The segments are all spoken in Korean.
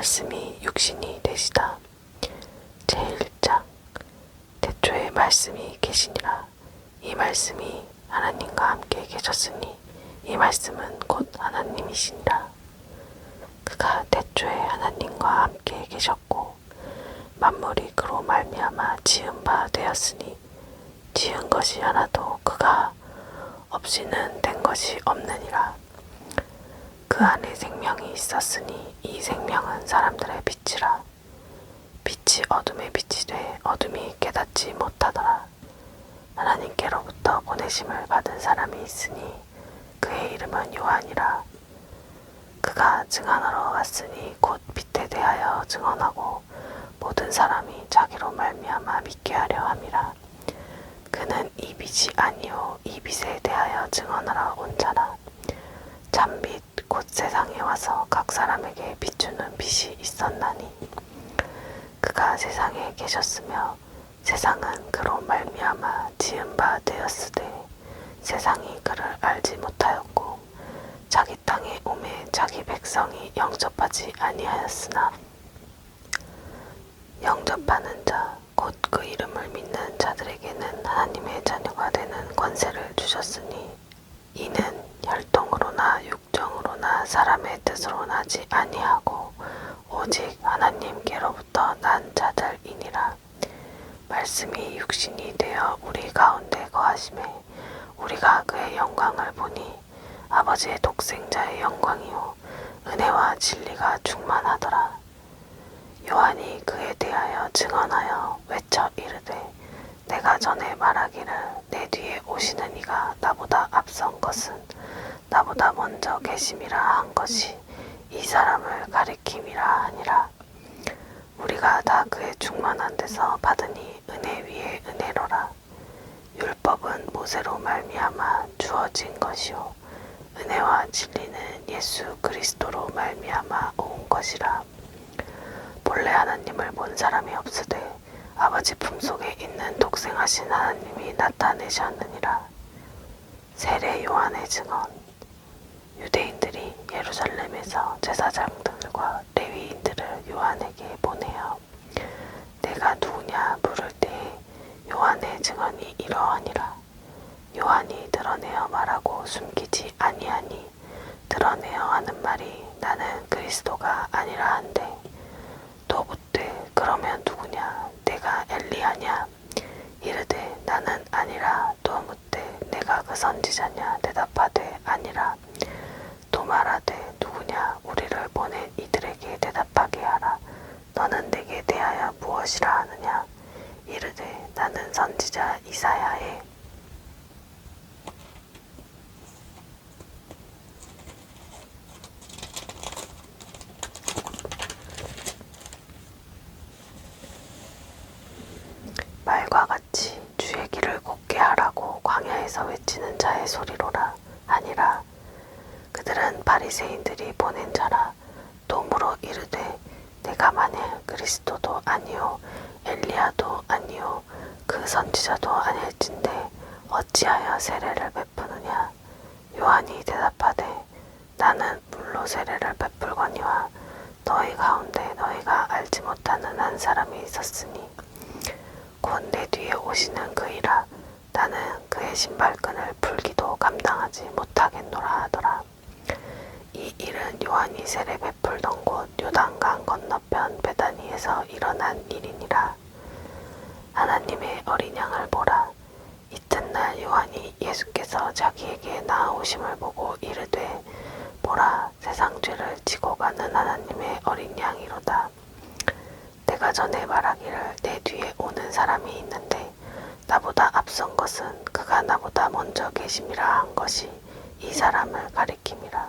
말씀이 육신이 되시다. 제1장 태초에 말씀이 계시니라. 이 말씀이 하나님과 함께 계셨으니 이 말씀은 곧 하나님이시니라. 그가 태초에 하나님과 함께 계셨고 만물이 그로 말미암아 지은 바 되었으니 지은 것이 하나도 그가 없이는 된 것이 없느니라. 그 안에 생명이 있었으니 이 생명은 사람들의 빛이라. 빛이 어둠에 빛이 돼 어둠이 깨닫지 못하더라. 하나님께로부터 보내심을 받은 사람이 있으니 그의 이름은 요한이라. 그가 증언하러 왔으니 곧 빛에 대하여 증언하고 모든 사람이 자기로 말미암아 믿게 하려 함이라. 그는 이 빛이 아니요 이 빛에 대하여 증언하러 온 자라. 참빛 곧 세상에 와서 각 사람에게 비추는 빛이 있었나니 그가 세상에 계셨으며 세상은 그로 말미암아 지은 바 되었으되 세상이 그를 알지 못하였고 자기 땅에 오매 자기 백성이 영접하지 아니하였으나 영접하는 자 곧 그 이름을 믿는 자들에게는 하나님의 자녀가 되는 권세를 주셨으니 이는 혈통으로나 육정으로나 사람의 뜻으로 나지 아니하고 오직 하나님께로부터 난 자들이니라. 말씀이 육신이 되어 우리 가운데 거하심에 우리가 그의 영광을 보니 아버지의 독생자의 영광이요 은혜와 진리가 충만하더라. 요한이 그에 대하여 증언하여 외쳐 이르되 내가 전에 말하기를 내 뒤에 오시는 이가 나보다 앞선 것은 나보다 먼저 계심이라 한 것이 이 사람을 가리킴이라 하니라. 우리가 다 그의 충만한 데서 받으니 은혜 위에 은혜로라. 율법은 모세로 말미암아 주어진 것이요 은혜와 진리는 예수 그리스도로 말미암아 온 것이라. 본래 하나님을 본 사람이 없으되 아버지 품속에 있는 독생하신 하나님이 나타내셨느니라. 세례 요한의 증언. 유대인들이 예루살렘에서 제사장들과 레위인들을 요한에게 보내어 내가 누구냐 물을 때에 요한의 증언이 이러하니라. 요한이 드러내어 말하고 숨기지 아니하니 드러내어 하는 말이 나는 그리스도가 아니라 한데 또 묻되 그러면 누구냐 내가 엘리야냐 이르되 나는 아니라 또 묻되 내가 그 선지자냐 대답하되 아니라 또 말하되 누구냐 우리를 보낸 이들에게 대답하게 하라. 너는 내게 대하여 무엇이라 하느냐 이르되 나는 선지자 이사야의 말과 같이 주의 길을 곱게 하라고 광야에서 외치는 자의 소리로라 하니라. 그들은 바리새인들이 보낸 자라. 또 물어 이르되 내가 만일 그리스도도 아니요 엘리야도 아니요 그 선지자도 아닐진데 어찌하여 세례를 베푸느냐. 요한이 대답하되 나는 물로 세례를 베풀거니와 너희 가운데 너희가 알지 못하는 한 사람이 있었으니 곧 내 뒤에 오시는 그이라. 나는 그의 신발끈을 풀기도 감당하지 못하겠노라 하더라. 이 일은 요한이 세례 베풀던 곳 요단강 건너편 베다니에서 일어난 일이니라. 하나님의 어린 양을 보라. 이튿날 요한이 예수께서 자기에게 나아오심을 보고 이르되 보라 세상 죄를 지고 가는 하나님의 어린 양이로다. 내가 전에 말하기를 내 뒤에 오는 사람이 있는데 나보다 앞선 것은 그가 나보다 먼저 계심이라 한 것이 이 사람을 가리킴이라.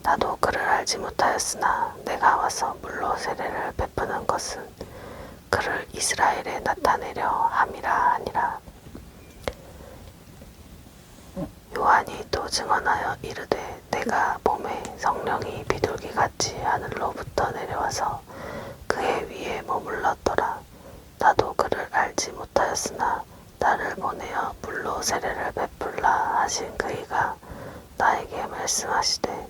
나도 그를 알지 못하였으나 내가 와서 물로 세례를 베푸는 것은 그를 이스라엘에 나타내려 함이라 하니라. 요한이 또 증언하여 이르되 내가 봄에 성령이 비둘기같이 하늘로부터 내려와서 그의 위에 머물렀더라. 나도 그를 알지 못하였으나 나를 보내어 물로 세례를 베풀라 하신 그이가 나에게 말씀하시되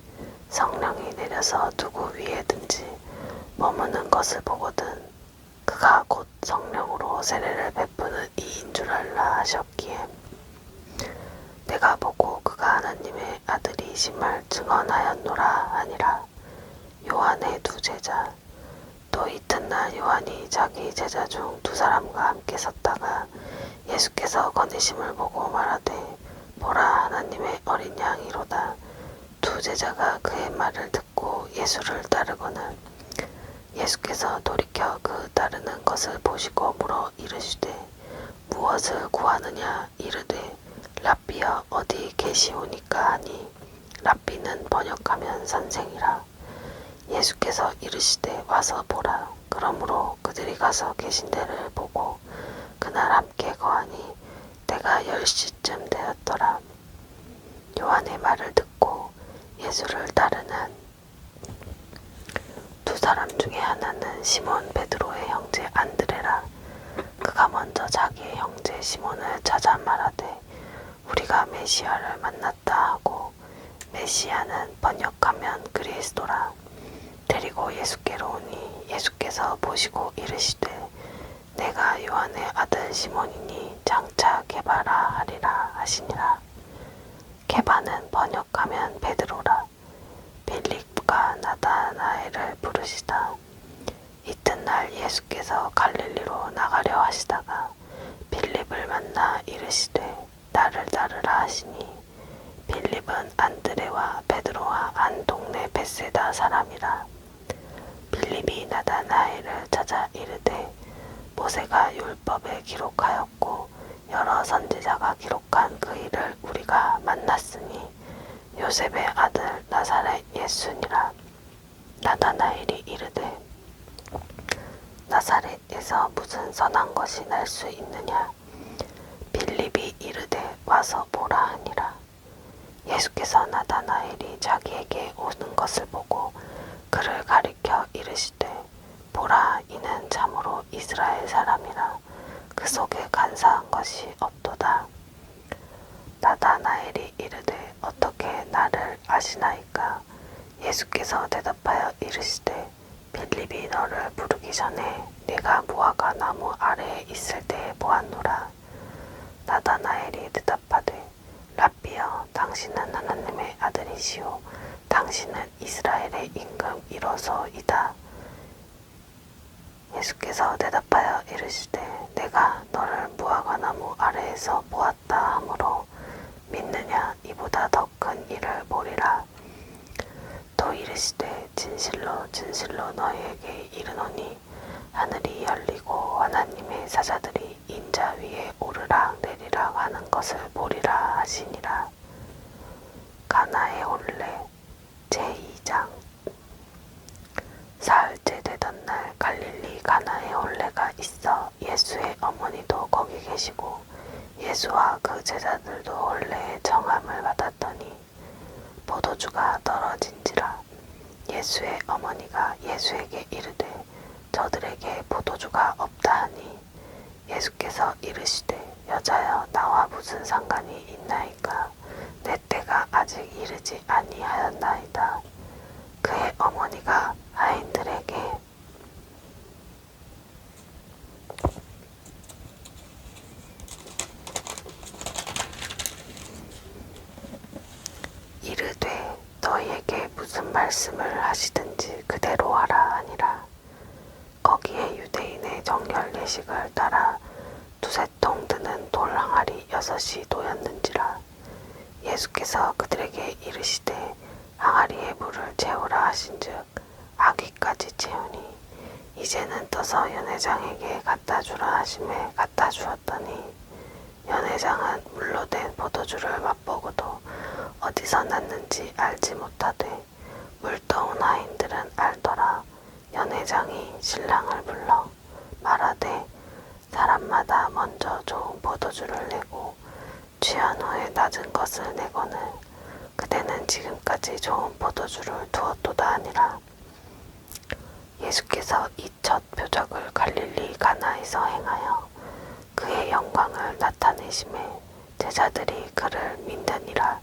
성령이 내려서 누구 위에든지 머무는 것을 보거든 그가 곧 성령으로 세례를 베푸는 이인 줄 알라 하셨기에 내가 보고 그가 하나님의 아들이심을 증언하였노라 하니라. 요한의 두 제자. 또 이튿날 요한이 자기 제자 중 두 사람과 함께 섰다가 예수께서 거니심을 보고 말하되 보라 하나님의 어린 양이로다. 두 제자가 그의 말을 듣고 예수를 따르거늘 예수께서 돌이켜 그 따르는 것을 보시고 물어 이르시되 무엇을 구하느냐 이르되 랍비여 어디 계시오니까 하니 랍비는 번역하면 선생이라. 예수께서 이르시되 와서 보라. 그러므로 그들이 가서 계신 데를 보고 그날 함께 거하니 때가 10시쯤 되었더라. 요한의 말을 듣고 예수를 따르는 두 사람 중에 하나는 시몬 베드로의 형제 안드레라. 그가 먼저 자기의 형제 시몬을 찾아 말하되 우리가 메시아를 만났다 하고 메시아는 번역하면 그리스도라. 데리고 예수께로 오니 예수께서 보시고 이르시되 내가 요한의 아들 시몬이니 장차 게바라 하리라 하시니라. 게바는 번역하면 베드로라. 빌립과 나다나엘을 부르시다. 이튿날 예수께서 갈릴리로 나가려 하시다가 빌립을 만나 이르시되 나를 따르라 하시니 빌립은 안드레와 베드로와 한 동네 벳세다 사람이라. 빌립이 나다나엘을 찾아 이르되 모세가 율법에 기록하였고 여러 선지자가 기록한 그 일을 우리가 만났으니 요셉의 아들 나사렛 예수니라. 나다나엘이 이르되 나사렛에서 무슨 선한 것이 날 수 있느냐. 빌립이 이르되 와서 보라 하니라. 예수께서 나다나엘이 자기에게 오는 것을 보고 그를 가리켜 이르시되 보라 이는 참으로 이스라엘 사람이라. 그 속에 간사한 것이 없도다. 나다나엘이 이르되 어떻게 나를 아시나이까. 예수께서 대답하여 이르시되 빌립이 너를 부르기 전에 네가 무화과 나무 아래에 있을 때에 보았노라. 나다나엘이 대답하되 랍비여 당신은 하나님의 아들이시오 당신은 이스라엘의 임금 이로소이다. 예수께서 대답하여 이르시되 내가 너를 무화과 나무 아래에서 보았다 하므로 믿느냐. 이보다 더 큰 일을 보리라. 또 이르시되 진실로 진실로 너희에게 이르노니 하늘이 열리고 하나님의 사자들이 인자 위에 오르락 내리락 하는 것을 보리라 하시니라. 가나의 혼례 제2장. 사흘째 되던 날 갈릴리 가나의 혼례가 있어 예수의 어머니도 거기 계시고 예수와 그 제자들도 혼례의 정함을 받았더니 포도주가 떨어진지라. 예수의 어머니가 예수에게 이르되 저들에게 포도주가 없다 하니 예수께서 이르시되 여자여 나와 무슨 상관이 있나이까. 내 때가 아직 이르지 아니하였나이다. 그의 어머니가 하인들에게 이르되 너희에게 무슨 말씀을 하시든지 그대로 하라 하니라. 거기에 유대인의 정결 예식을 따라 두세 통 드는 돌 항아리 6이 놓였는지라. 예수께서 그들에게 이르시되 항아리에 물을 채우라 하신즉 아귀까지 채우니 이제는 떠서 연회장에게 갖다 주라 하심에 갖다 주었더니 연회장은 물로 된 포도주를 맛보고도 어디서 났는지 알지 못하되 물떠온 하인들은 알더라. 연회장이 신랑을 불러 말하되 사람마다 먼저 좋은 포도주를 내고 취한 후에 낮은 것을 내거늘 그대는 지금까지 좋은 포도주를 두었도다 하니라. 예수께서 이 첫 표적을 갈릴리 가나에서 행하여 그의 영광을 나타내심에 제자들이 그를 믿느니라.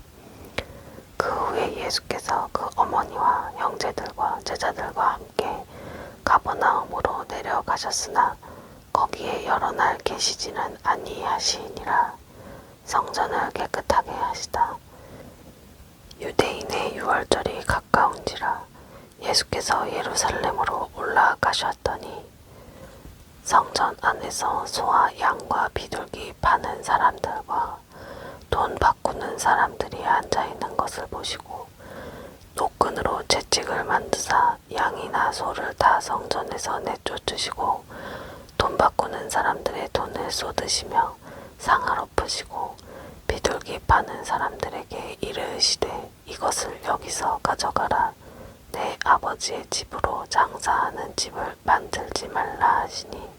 그 후에 예수께서 그 어머니와 형제들과 제자들과 함께 가버나움으로 내려가셨으나 거기에 여러 날 계시지는 아니하시니라. 성전을 깨끗하게 하시다. 유대인의 유월절이 가까운지라 예수께서 예루살렘으로 올라가셨더니 성전 안에서 소와 양과 비둘기 파는 사람들과 돈 바꾸는 사람들이 앉아있는 것을 보시고 노끈으로 채찍을 만드사 양이나 소를 다 성전에서 내쫓으시고 돈 바꾸는 사람들의 돈을 쏟으시며 상을 엎으시고 비둘기 파는 사람들에게 이르시되 이것을 여기서 가져가라. 내 아버지의 집으로 장사하는 집을 만들지 말라 하시니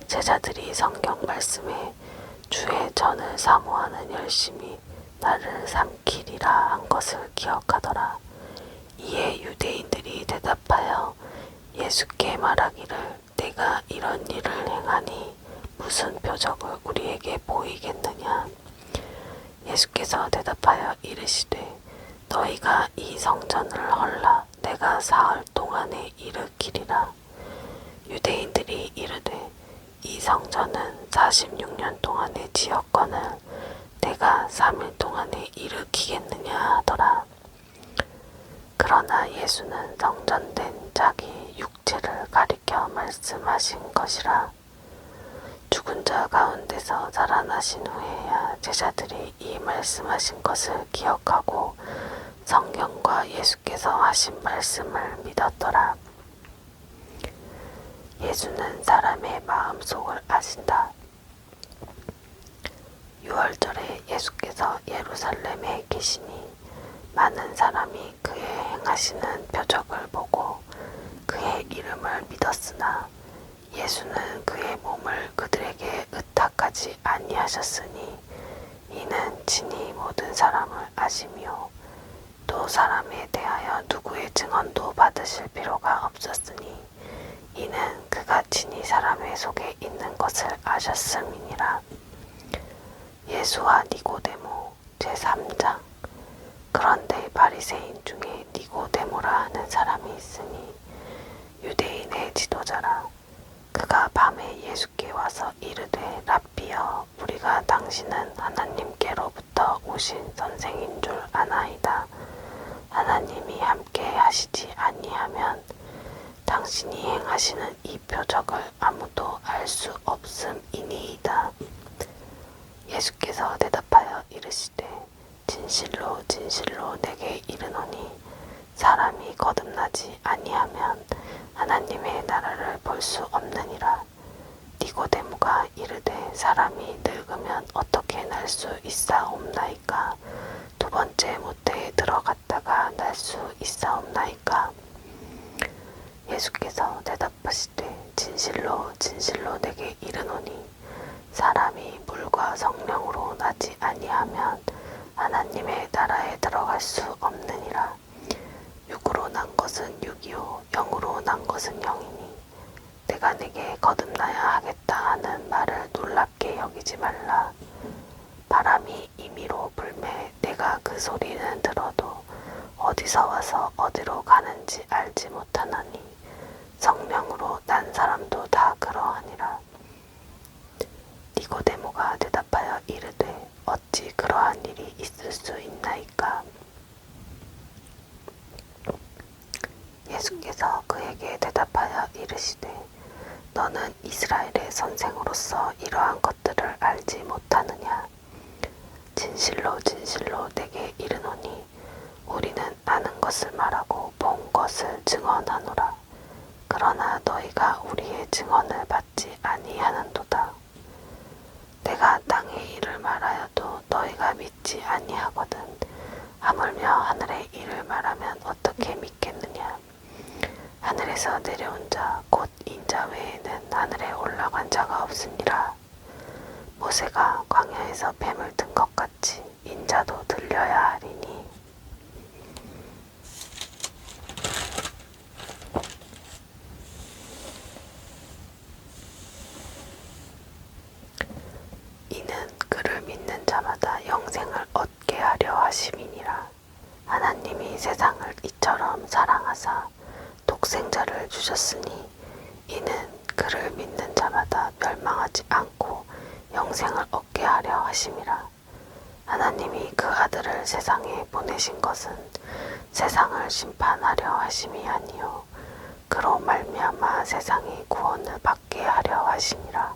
제자들이 성경 말씀에 주의 전을 사모하는 열심이 나를 삼키리라 한 것을 기억하더라. 이에 유대인들이 대답하여 예수께 말하기를 내가 이런 일을 행하니 무슨 표적을 우리에게 보이겠느냐. 예수께서 대답하여 이르시되 너희가 이 성전을 헐라 내가 사흘 동안에 일으키리라. 유대인들이 이르되 이 성전은 46년 동안의 지었거늘 내가 3일 동안에 일으키겠느냐 하더라. 그러나 예수는 성전된 자기 육체를 가리켜 말씀하신 것이라. 죽은 자 가운데서 살아나신 후에야 제자들이 이 말씀하신 것을 기억하고 성경과 예수께서 하신 말씀을 믿었더라. 예수는 사람의 마음속을 아신다. 유월절에 예수께서 예루살렘에 계시니 많은 사람이 그의 행하시는 표적을 보고 그의 이름을 믿었으나 예수는 그의 몸을 그들에게 의탁하지 아니하셨으니 이는 친히 모든 사람을 아시며 또 사람에 대하여 누구의 증언도 받으실 필요가 없었으니 이는 그가 친히 사람의 속에 있는 것을 아셨음이니라. 예수와 니고데모 제3장. 그런데 바리새인 중에 니고데모라 하는 사람이 있으니 유대인의 지도자라. 그가 밤에 예수께 와서 이르되 랍비여 우리가 당신은 하나님께로부터 오신 선생인 줄 아나이다. 하나님이 함께 하시지 아니하면 당신이 행하시는 이 표적을 아무도 알 수 없음이니이다. 예수께서 대답하여 이르시되 진실로 진실로 내게 이르노니 사람이 거듭나지 아니하면 하나님의 나라를 볼 수 없느니라. 니고데모가 이르되 사람이 늙으면 어떻게 날 수 있사옵나이까? 두 번째 모태에 들어갔다가 날 수 있사옵나이까? 예수께서 대답하시되 진실로 진실로 내게 이르노니 사람이 물과 성령으로 나지 아니하면 하나님의 나라에 들어갈 수 없느니라. 육으로 난 것은 육이요 영으로 난 것은 영이니 내가 내게 거듭나야 하겠다 하는 말을 놀랍게 여기지 말라. 바람이 임의로 불매 내가 그 소리는 들어도 어디서 와서 어디로 가는지 알지 못하나니 성령으로 난 사람도 다 그러하니라. 니고데모가 대답하여 이르되 어찌 그러한 일이 있을 수 있나이까? 예수께서 그에게 대답하여 이르시되 너는 이스라엘의 선생으로서 이러한 것들을 알지 못하느냐? 진실로 진실로 내게 이르노니 우리는 아는 것을 말하고 본 것을 증언하노라. 그러나 너희가 우리의 증언을 받지 아니하는도다. 내가 땅의 일을 말하여도 너희가 믿지 아니하거든 하물며 하늘의 일을 말하면 어떻게 믿겠느냐. 하늘에서 내려온 자 곧 인자 외에는 하늘에 올라간 자가 없으니라. 모세가 광야에서 뱀을 든 것 같이 인자도 들려야 하리니. 이는 그를 믿는 자마다 영생을 얻게 하려 하심이니라. 하나님이 세상을 이처럼 사랑하사 독생자를 주셨으니 이는 그를 믿는 자마다 멸망하지 않고 영생을 얻게 하려 하심이라. 하나님이 그 아들을 세상에 보내신 것은 세상을 심판하려 하심이 아니요 그로 말미암아 세상이 구원을 받게 하려 하심이라.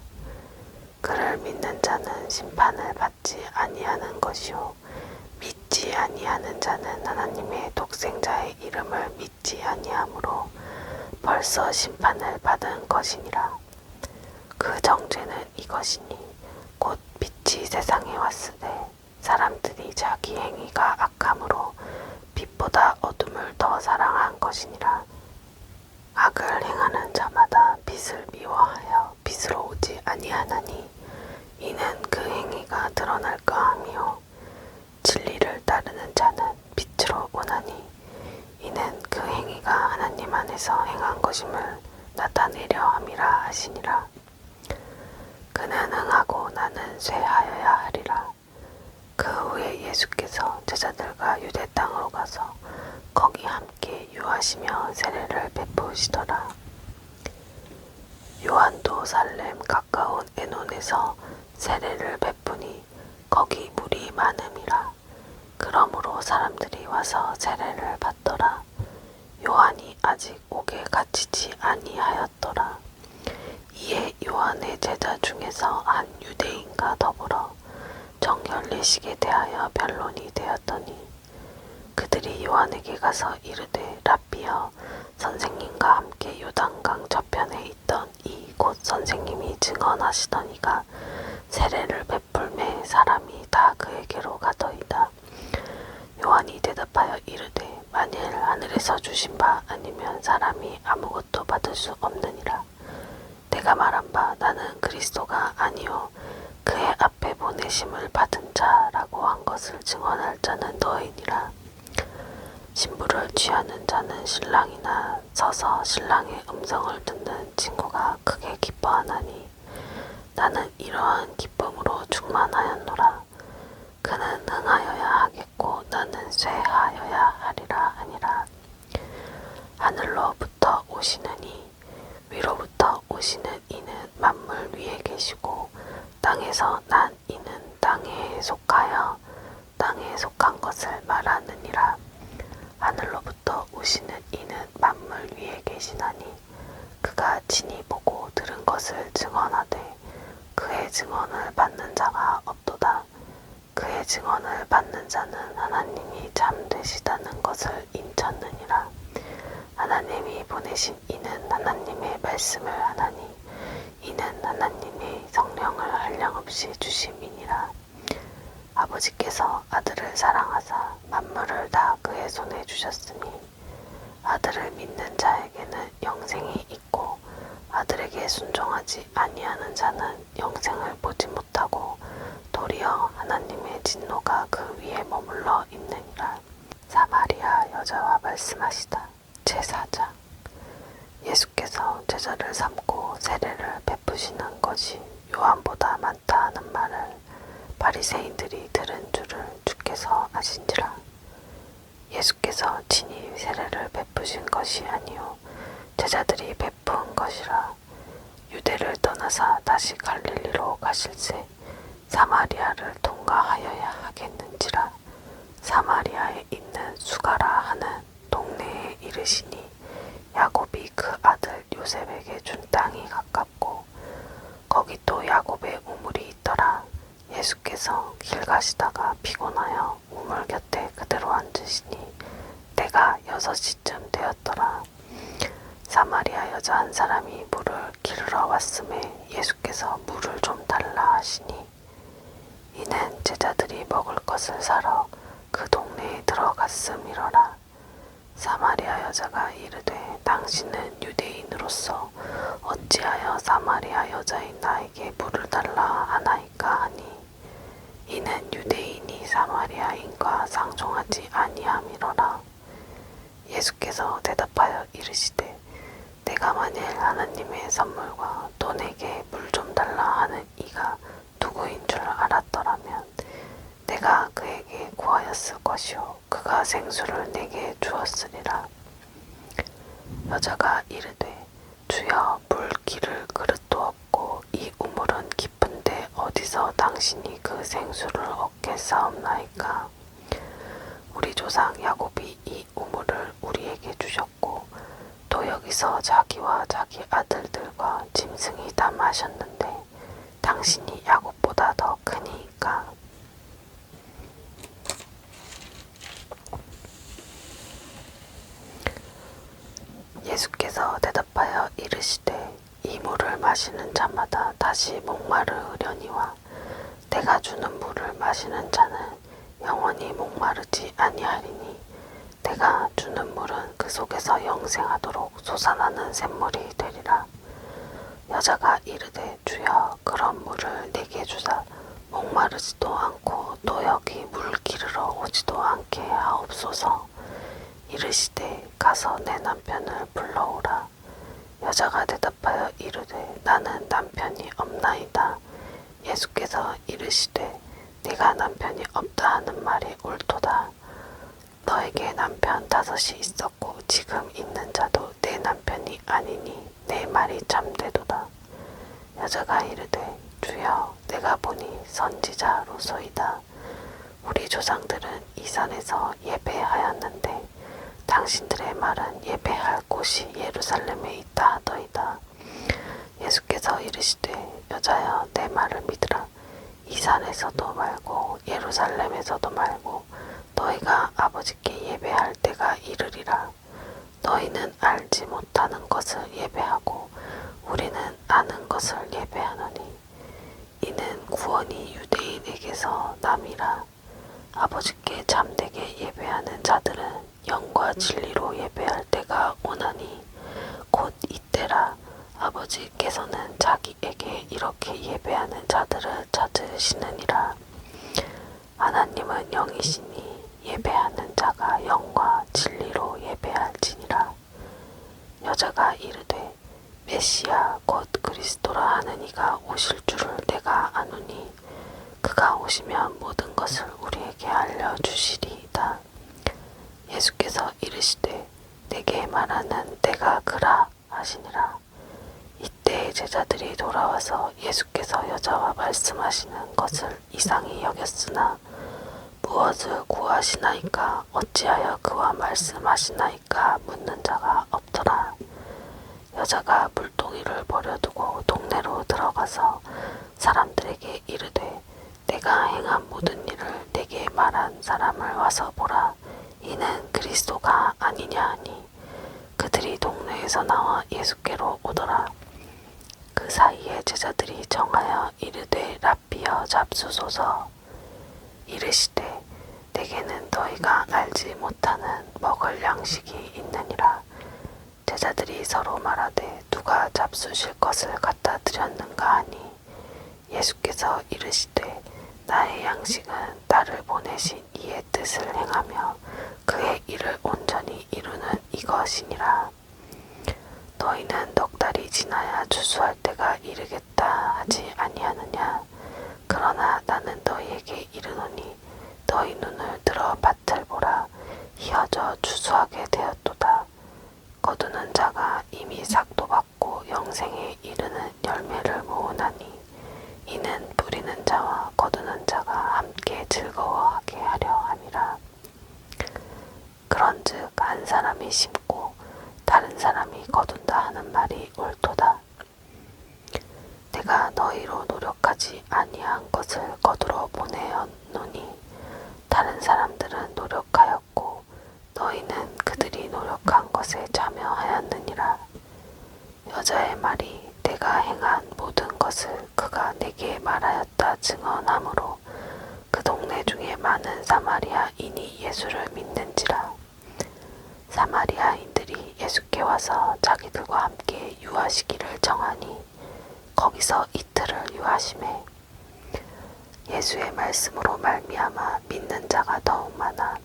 그를 믿는 자는 심판을 받지 아니하는 것이요 믿지 아니하는 자는 하나님의 독생자의 이름을 믿지 아니하므로 벌써 심판을 받은 것이니라. 그 정죄는 이것이니 곧 빛이 세상에 왔을 때 사람들이 자기 행위가 악함으로 빛보다 어둠을 더 사랑한 것이니라. 악을 행하는 자마다 빛을 미워하여 빛으로 오지 아니하나니 이는 그 행위가 드러날까 하며 진리를 따르는 자는 빛으로 오나니 이는 그 행위가 하나님 안에서 행한 것임을 나타내려 함이라 하시니라. 그는 응하고 나는 쇠하여야 하리라. 그 후에 예수께서 제자들과 유대 땅으로 가서 거기 함께 유하시며 세례를 베푸시더라. 요한도 살렘 가까운 에논에서 세례를 베푸니 거기 물이 많음이라. 그러므로 사람들이 와서 세례를 받더라. 요한이 아직 옥에 갇히지 아니하였더라. 이에 요한의 제자 중에서 한 유대인과 더불어 정결례식에 대하여 변론이 되었더니 그들이 요한에게 가서 이르되 랍비여 선생님과 함께 요단강 저편에 있던 이 곧 선생님이 증언하시더니가 세례를 베풀매 사람이 다 그에게로 가더이다. 요한이 대답하여 이르되 만일 하늘에서 주신 바 아니면 사람이 아무것도 받을 수 없느니라. 내가 말한 바 나는 그리스도가 아니요 그의 앞에 보내심을 받은 자라고 한 것을 증언할 자는 너희니라. 신부를 취하는 자는 신랑이나 서서 신랑의 음성을 듣는 친구가 크게 기뻐하나니 나는 이러한 기쁨으로 충만하였노라. 그는 흥하여야 하겠고 나는 쇠하여야 하리라 하니라. 하늘로부터 오시는 이 위로부터 오시는 이는 만물 위에 계시고 땅에서 난 이는 땅에 속하여 땅에 속한 것을 말하느니라. 하늘로부터 오시는 이는 만물 위에 계시나니 그가 친히 보고 들은 것을 증언하되 그의 증언을 받는 자가 없도다. 그의 증언을 받는 자는 하나님이 참되시다는 것을 인쳤느니라. 하나님이 보내신 이는 하나님의 말씀을 하나니 이는 하나님이 성령을 한량없이 주심이니라. 아버지께서 아들을 사랑하사 만물을 다 그의 손에 주셨으니 아들을 믿는 자에게는 영생이 있고 아들에게 순종하지 아니하는 자는 영생을 보지 못하고 도리어 하나님의 진노가 그 위에 머물러 있느니라. 사마리아 여자와 말씀하시다. 제4장. 예수께서 제자를 삼고 세례를 베푸시는 것이 요한보다 많다 하는 말을 바리새인들이 들은 줄을 주께서 아신지라. 예수께서 친히 세례를 베푸신 것이 아니요 제자들이 베푼 것이라. 유대를 떠나사 다시 갈릴리로 가실새 사마리아를 통과하여야 하겠는지라. 사마리아에 있는 수가라 하는 동네에 이르시니 야곱이 그 아들 요셉에게 준 땅이 가깝고 거기 또 야곱의 우물이 있더라. 예수께서 길 가시다가 피곤하여 우물 곁에 그대로 앉으시니 때가 6시쯤 되었더라. 사마리아 여자 한 사람이 물을 기르러 왔음에 예수께서 물을 좀 달라 하시니 이는 제자들이 먹을 것을 사러 그 동네에 들어갔음이러라. 사마리아 여자가 이르되 당신은 유대인으로서 어찌하여 사마리아 여자인 나에게 물을 달라 하나이까 하니 이는 유대인이 사마리아인과 상종하지 아니함이로라. 예수께서 대답하여 이르시되 내가 만일 하나님의 선물과 또 내게 물 좀 달라 하는 이가 누구인 줄 알았더라면 내가 그에게 구하였을 것이요 그가 생수를 내게 주었으리라. 여자가 이르되 주여 물기를 그릇도 없고 이 우물은 깊은데 어디서 당신이 그 생수를 얻겠사옵나이까. 우리 조상 야곱이 이 우물을 우리에게 주셨고 또 여기서 자기와 자기 아들들과 짐승이 다 마셨는데 당신이 야곱보다 더 크니까. 예수께서 대답하여 이르시되 이 물을 마시는 자마다 다시 목마르려니와 내가 주는 물을 마시는 자는 영원히 목마르지 아니하리니 내가 주는 물은 그 속에서 영생하도록 솟아나는 샘물이 되리라. 여자가 이르되 주여 그런 물을 내게 주사 목마르지도 않고 또 여기 물 기르러 오지도 않게 하옵소서. 이르시되 가서 내 남편을 불러오라. 여자가 대답하여 이르되 나는 남편이 없나이다. 예수께서 이르시되 네가 남편이 없다 하는 말이 옳도다. 너에게 남편 5이 있었고 지금 있는 자도 내 남편이 아니니 내 말이 참되도다. 여자가 이르되 주여 내가 보니 선지자로소이다. 우리 조상들은 이 산에서 예배하였는데 당신들의 말은 예배할 곳이 예루살렘에 있다 하더이다. 예수께서 이르시되 여자여 내 말을 믿으라. 이 산에서도 말고 예루살렘에서도 말고 너희가 아버지께 예배할 때가 이르리라. 너희는 알지 못하는 것을 예배하고 우리는 아는 것을 예배하노니 이는 구원이 유대인에게서 남이라. 아버지께 참되게 예배하는 자들은 영과 진리로 예배할 때가 오나니 곧 이때라. 아버지께서는 자기에게 이렇게 예배하는 자들을 찾으시느니라. 하나님은 영이시니 예배하는 자가 영과 진리로 예배할지니라. 여자가 이르되 메시아 곧 그리스도라 하는 이가 오실 줄을 내가 아노니 그가 오시면 모든 것을 우리에게 알려주시리이다. 예수께서 이르시되 내게 말하는 내가 그라 하시니라. 이때 제자들이 돌아와서 예수께서 여자와 말씀하시는 것을 이상히 여겼으나 무엇을 구하시나이까 어찌하여 그와 말씀하시나이까 묻는 자가 없더라. 여자가 물동이를 버려두고 동네로 들어가서 사람들에게 이르되 내가 행한 모든 일을 내게 말한 사람을 와서 보라. 이는 그리스도가 아니냐 하니 그들이 동네에서 나와 예수께로 오더라. 그 사이에 제자들이 정하여 이르되 랍비여 잡수소서. 이르시되 내게는 너희가 알지 못하는 먹을 양식이 있느니라. 제자들이 서로 말하되 누가 잡수실 것을 갖다 드렸는가 하니 예수께서 이르시되 나의 양식은 나를 보내신 이의 뜻을 행하며 그의 일을 온전히 이루는 이것이니라. 너희는 넉 달이 지나야 추수할 때가 이르겠다 하지 아니하느냐. 그러나 나는 너희에게 이르노니 너희 눈을 들어 밭을 보라. 희어져 추수하게 되었도다. 거두는 자가 이미 삭도 받고 영생에 이르는 열매를 모으나니 이는 뿌리는 자와 거두는 자가 함께 즐거워하게 하려 함이라. 그런즉 한 사람이 심고 다른 사람이 거둔다 하는 말이 옳도다. 내가 너희로 노력하지 아니한 것을 거두러 보내었노니 다른 사람들은 노력하였고 너희는 그들이 노력한 것에 참여하였느니라. 여자의 말이 내가 행한 모든 것을 그가 내게 말하였다 증언하므로 그 동네 중에 많은 사마리아인이 예수를 믿는지라. 사마리아인들이 예수께 와서 자기들과 함께 유하시기를 정하니 거기서 이틀을 유하시매 예수의 말씀으로 말미암아 믿는 자가 더욱 많아.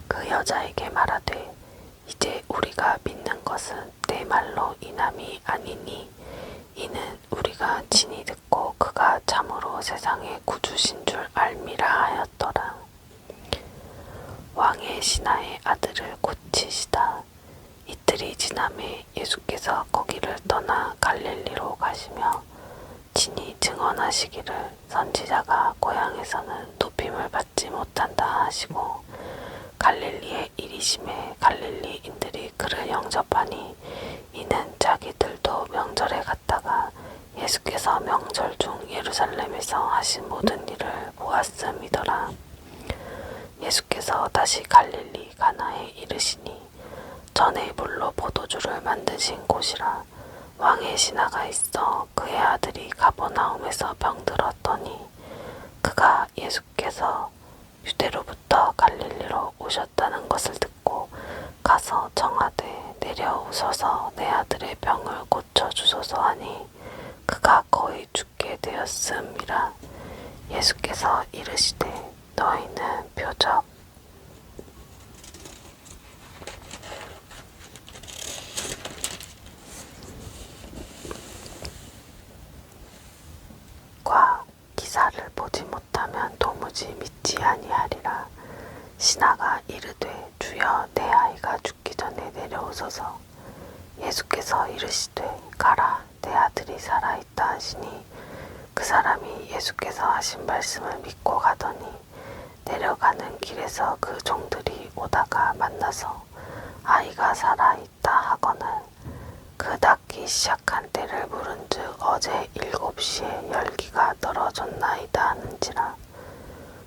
그 여자에게 말하되 이제 우리가 믿는 것은 내 말로 인함이 아니니 이는 우리가 친히 듣고 그가 참으로 세상의 구주신 줄 알미라 하였더라. 왕의 신하의 아들을 고치시다. 이틀이 지남에 예수께서 거기를 떠나 갈릴리로 가시며 친히 증언하시기를 선지자가 고향에서는 높임을 받지 못한다 하시고 갈릴리에 이르심에 갈릴리인들이 그를 영접하니 이는 자기들도 명절에 갔다가 예수께서 명절 중 예루살렘에서 하신 모든 일을 보았음이더라. 예수께서 다시 갈릴리 가나에 이르시니 전에 물로 포도주를 만드신 곳이라. 왕의 신하가 있어 그의 아들이 가버나움에서 병들었더니 그가 예수께서 유대로부터 갈릴리로 오셨다는 것을 듣고 가서 청하되 내려오소서 내 아들의 병을 고쳐주소서 하니 그가 거의 죽게 되었음이라. 예수께서 이르시되 너희는 표적 과 기사를 보지 못하면 도무지 믿지 아니하리라. 신하가 이르되 주여 내 아이가 죽기 전에 내려오소서. 예수께서 이르시되 가라 내 아들이 살아있다 하시니 그 사람이 예수께서 하신 말씀을 믿고 가더니 내려가는 길에서 그 종들이 오다가 만나서 아이가 살아있다 하거늘 그 낫기 시작한 때를 물은즉 어제 7시에 열기가 떨어졌나이다 하는지라.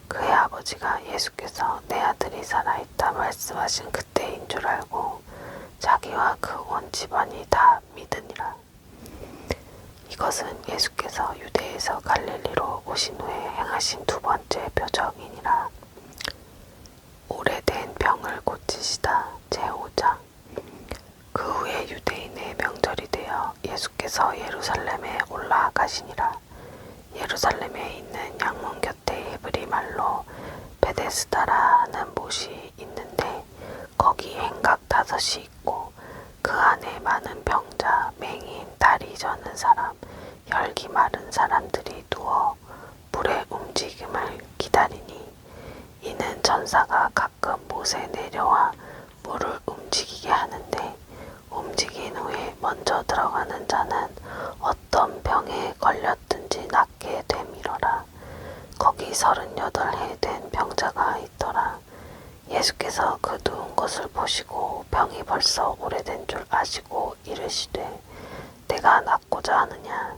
그의 아버지가 예수께서 내 아들이 살아있다 말씀하신 그때인 줄 알고 자기와 그 온 집안이 다 믿으니라. 이것은 예수께서 유대에서 갈릴리로 오신 후에 행하신 두 번째 표적이니라. 오래된 병을 고치시다. 제5장. 그 후에 유대인의 명절이 되어 예수께서 예루살렘에 올라가시니라. 예루살렘에 있는 양문 곁에 헤브리 말로 베데스다라 하는 못이 있는데 거기 행각 5이 있고 그 안에 많은 병자, 맹인, 다리 저는 사람, 혈기 마른 사람들이 누워 물의 움직임을 기다리니 이는 전사가 가끔 못에 내려와 물을 움직이게 하는데 움직인 후에 먼저 들어가는 자는 어떤 병에 걸렸든지 낫게 됨이러라. 거기 38해 된 병자가 있더라. 예수께서 그 누운 것을 보시고 병이 벌써 오래된 줄 아시고 이르시되 내가 낫고자 하느냐.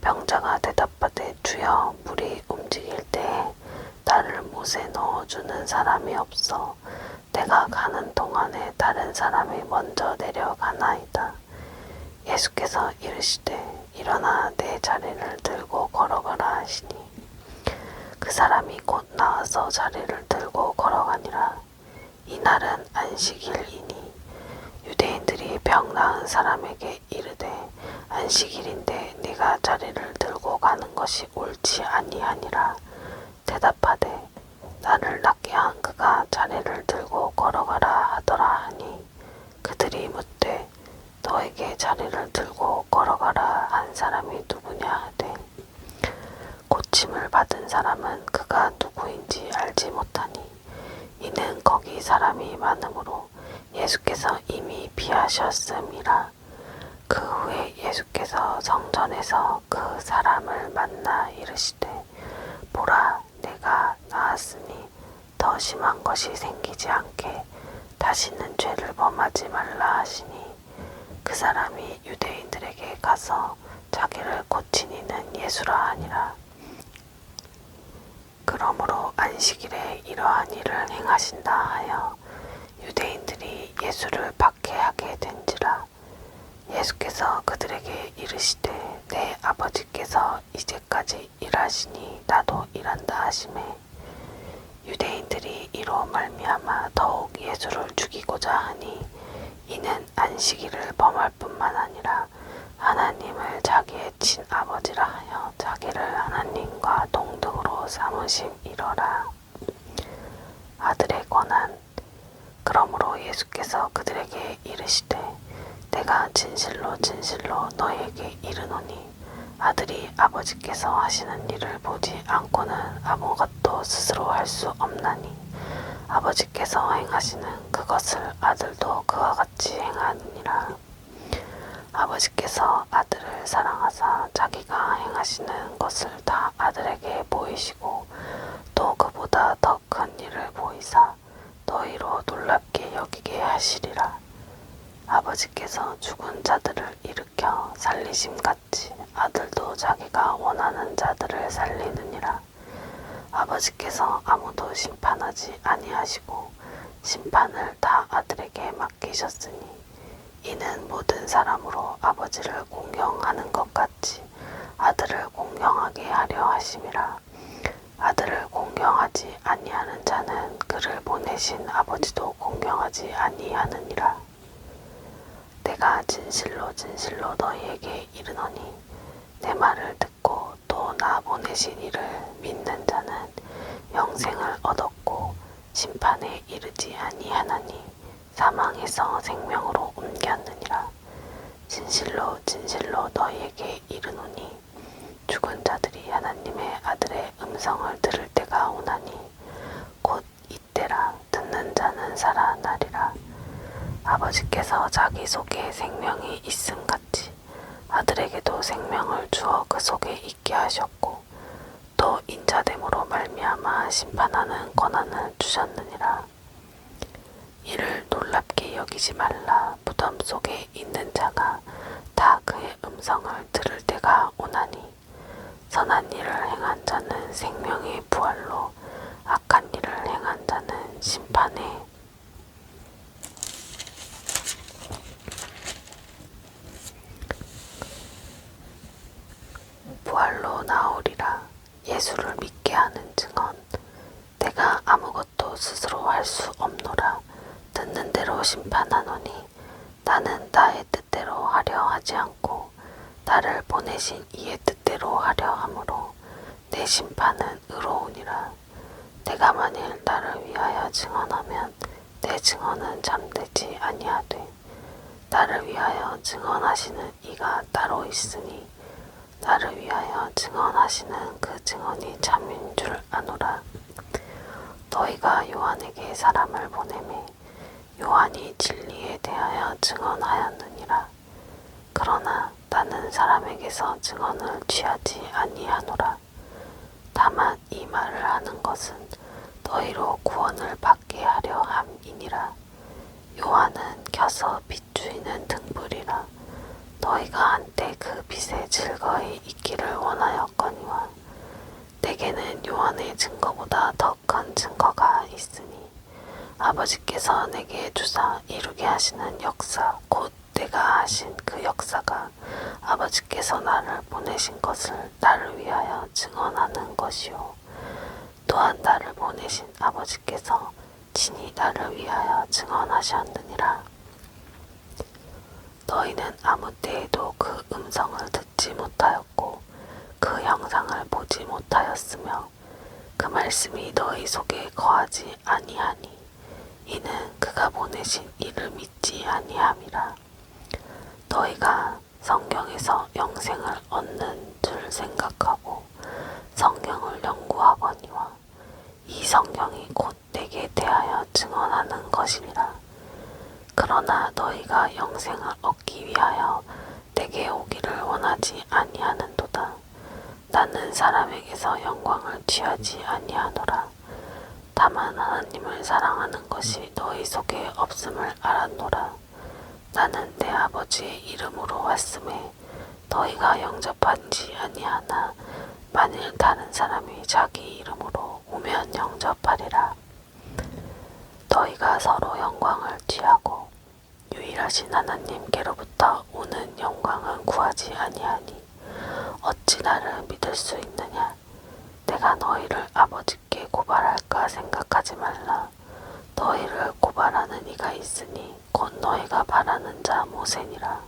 병자가 대답하되 주여 물이 움직일 때에 나를 못에 넣어주는 사람이 없어 내가 가는 동안에 다른 사람이 먼저 내려가나이다. 예수께서 이르시되 일어나 내 자리를 들고 걸어가라 하시니 그 사람이 곧 나와서 자리를 들고 걸어가니라. 이날은 안식일이니 유대인들이 병 나은 사람에게 이르되 안식일인데 네가 자리를 들고 가는 것이 옳지 아니하니라. 대답하되 나를 낫게 한 그가 자리를 들고 걸어가라 하더라 하니 그들이 묻되 너에게 자리를 들고 걸어가라 한 사람이 누구냐 하되 고침을 받은 사람은 그가 누구인지 알지 못하니 이는 거기 사람이 많으므로 예수께서 이미 비하셨음이라. 그 후에 예수께서 성전에서 그 사람을 만나 이르시되 보라 내가 나았으니 더 심한 것이 생기지 않게 다시는 죄를 범하지 말라 하시니 그 사람이 유대인들에게 가서 자기를 고친 이는 예수라 하니라. 그러므로 안식일에 이러한 일을 행하신다 하여 유대인들이 예수를 박해하게 된지라. 예수께서 그들에게 이르시되 내 아버지께서 이제까지 일하시니 나도 일한다 하시매 유대인들이 이로 말미암아 더욱 예수를 죽이고자 하니 이는 안식일을 범할 뿐만 아니라 하나님을 자기의 친아버지라 하여 자기를 하나님과 동등으로 삼으심이러라. 아들의 권한. 그러므로 예수께서 그들에게 이르시되 내가 진실로 진실로 너희에게 이르노니 아들이 아버지께서 하시는 일을 보지 않고는 아무것도 스스로 할 수 없나니 아버지께서 행하시는 그것을 아들도 그와 같이 행하느니라. 아버지께서 아들을 사랑하사 자기가 행하시는 것을 다 아들에게 보이시고 또 그보다 더 큰 일을 보이사 너희로 놀랍게 여기게 하시리라. 아버지께서 죽은 자들을 일으켜 살리심같이 아들도 자기가 원하는 자들을 살리느니라. 아버지께서 아무도 심판하지 아니하시고 심판을 다 아들에게 맡기셨으니 이는 모든 사람으로 아버지를 공경하는 것 같이 아들을 공경하게 하려 하심이라. 아들을 공경하지 아니하는 자는 그를 보내신 아버지도 공경하지 아니하느니라. 내가 진실로 진실로 너희에게 이르노니 내 말을 듣고 또 나 보내신 이를 믿는 자는 영생을 얻었고 심판에 이르지 아니하나니 사망에서 생명으로 옮겼느니라. 진실로 진실로 너희에게 이르노니 죽은 자들이 하나님의 아들의 음성을 들을 때가 오나니 곧 이때라. 듣는 자는 살아나리라. 아버지께서 자기 속에 생명이 있음같이 아들에게도 생명을 주어 그 속에 있게 하셨고 또 인자됨으로 말미암아 심판하는 권한을 주셨느니라. 이를 놀랍게 여기지 말라. 무덤 속에 있는 자가 다 그의 음성을 들을 때가 오나니 선한 일을 행한 자는 생명의 부활로 악한 일을 행한 자는 심판에 부활로 나오리라. 예수를 믿게 하는 증언. 내가 아무것도 스스로 할 수 없노라. 듣는 대로 심판하노니 나는 나의 뜻대로 하려 하지 않고 나를 보내신 이의 뜻대로 하려 하므로 내 심판은 의로우니라. 내가 만일 나를 위하여 증언하면 내 증언은 참되지 아니하되 나를 위하여 증언하시는 이가 따로 있으니 나를 위하여 증언하시는 그 증언이 참인 줄 아노라. 너희가 요한에게 사람을 보내매 요한이 진리에 대하여 증언하였느니라. 그러나 나는 사람에게서 증언을 취하지 아니하노라. 다만 이 말을 하는 것은 너희로 구원을 받게 하려 함이니라. 요한은 켜서 비추이는 등불이라. 너희가 한때 그 빛에 즐거이 있기를 원하였거니와 내게는 요한의 증거보다 더 큰 증거가 있으니 아버지께서 내게 주사 이루게 하시는 역사 곧 내가 하신 그 역사가 아버지께서 나를 보내신 것을 나를 위하여 증언하는 것이요 또한 나를 보내신 아버지께서 친히 나를 위하여 증언하셨느니라. 너희는 아무 때에도 그 음성을 듣지 못하였고 그 형상을 보지 못하였으며 그 말씀이 너희 속에 거하지 아니하니 이는 그가 보내신 이를 믿지 아니함이라. 너희가 성경에서 영생을 얻는 줄 생각하고 성경을 연구하거니와 이 성경이 곧 내게 대하여 증언하는 것이니라. 그러나 너희가 영생을 얻기 위하여 내게 오기를 원하지 아니하는도다. 나는 사람에게서 영광을 취하지 아니하노라. 다만 하나님을 사랑하는 것이 너희 속에 없음을 알았노라. 나는 내 아버지의 이름으로 왔음에 너희가 영접하지 아니하나 만일 다른 사람이 자기 이름으로 오면 영접하리라. 너희가 서로 영광을 취하고 유일하신 하나님께로부터 오는 영광은 구하지 아니하니 어찌 나를 믿을 수 있느냐. 내가 너희를 아버지께 고발할까 생각하지 말라. 너희를 고발하는 이가 있으니 곧 너희가 바라는 자 모세니라.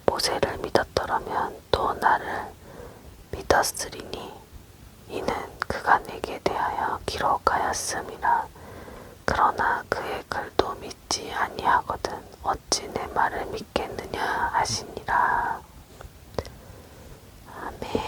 모세를 믿었더라면 또 나를 믿었으리니 이는 그가 내게 대하여 기록하였음이라. 그러나 그의 글도 믿지 아니하거든 어찌 내 말을 믿겠느냐 하시니라. 아멘.